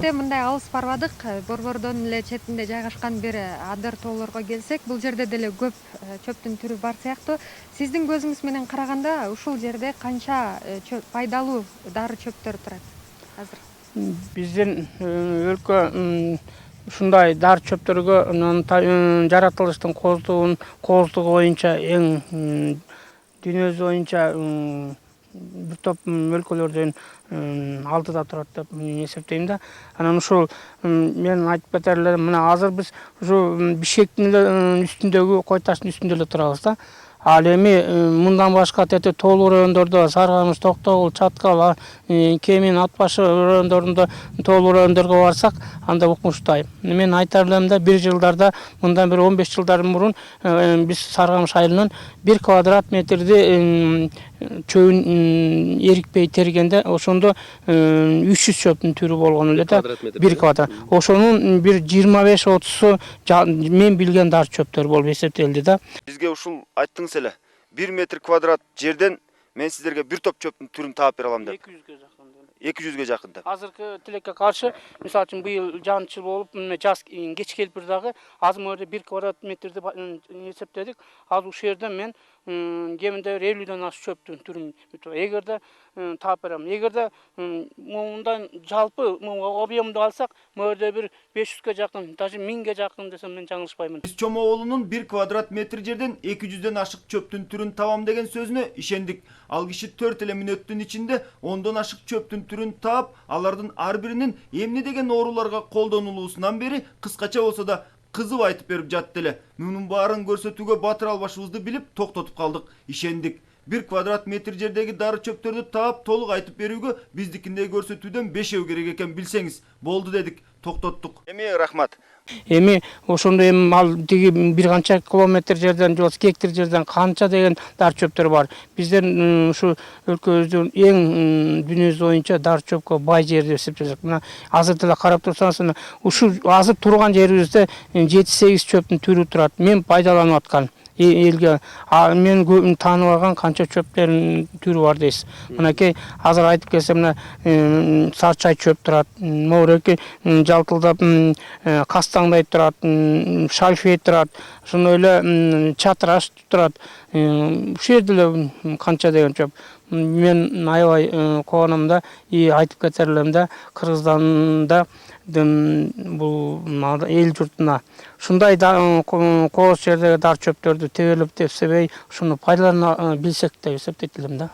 Мындай алыс барбадык. Борбордон эле четинде жайгашкан бир адыр тоолорго келсек, бул жерде деле көп чөптүн түрү бар сыяктуу. Сиздин көзүңүз менен караганда ушул жерде канча пайдалуу дары чөптөр турат азыр? Биздин өлкө ушундай дары чөптөргө жаратылыштын кооздугу боюнча эң дүйнөбүз боюнча бир топ өлкөлөрдөн алдыда турат деп мен эсептейм да. Анан ушул мен айтып кетер элем, мына азыр биз ушу Бишкектин үстүндөгү кой таштын үстүндө эле турабыз да. Ал эми мындан башка тете тоолуу райондордо Саркамыш, Токтогул, Чаткал, Кемин, Ат башы райондорунда тоолуу райондорго барсак, анда укмуштай. Мен айтар элем да, бир жылдарда мындан бир 15 жылдар мурун биз Саркамыш айылынан 1 квадрат метрди чөбүн эрикпей тергенде ошондо 300 чөптүн түрү болгон эле да. 1 квадрат. Ошонун бир 25-30су мен билген дары чөптөр болуп эсептелди да. Бизге ушул айттыңыз эле 1 метр квадрат жерден мен сиздерге бир топ чөптүн түрүн таап бере алам деп. 200ге жакын. 200ге жакын деп. Азыркы тилекке каршы, мисалы үчүн быйыл жаан-чыл болуп, жаз кеч келип дагы азыр могу 1 квадрат метрди эсептедик. Азыр ушул жерде мен кеминде 50ден ашык чөптүн түрүн эгерде таап берем. Эгерде мындан жалпы объемду алсак, могу жерде бир 500ге жакын, даже 1000ге жакын десем мен жаңылышпаймын. Биз Чомоолунун 1 квадрат метр жерден 200ден ашык чөптүн түрүн табам деген сөзүнө ишендик. Ал киши 4 эле мүнөттүн ичинде 10дон ашык чөптүн түрүн таап, алардын ар биринин эмне деген ооруларга колдонулуусунан бери кыскача болсо да кызып айтып берип жатты эле. Мунун баарын көрсөтүүгө батыра албашыбызды билип токтотуп калдык, ишендик. 1 квадрат метр жердеги дары чөптөрдү таап толук айтып берүүгө биздикиндеги көрсөтүүдөн 5 керек экен билсеңиз. Болду дедик, токтоттук. Эми рахмат. Эми ошондо эми ал тиги бир канча километр жерден же гектар жерден канча деген дары чөптөр бар. Бизден ушу өлкөбүздүн эң дүйнөбүз боюнча дары чөпкө бай жер деп эсептелет. Мына азыр деле карап турсаңыз, ушул азыр турган жерибизде 7-8 чөптүн түрү турат. Мен пайдаланып аткан элге мен таанып алган канча чөптөрдүн түрү бар дейсиз. Мынакей азыр айтып келсем, мына сарчай чөп турат, могуреки жалтылдап кастаңдай турат, шальфей турат, ошондой эле чатыраш турат. Ушул жерде эле канча деген чөп. Мен аябай кубанам да, айтып кетер элем да, Кыргызстанда бул эл журтуна ушундай кооз жердеги дары чөптөрдү тебелеп тепсебей, ушуну пайдалана билсек деп эсептейт элем да.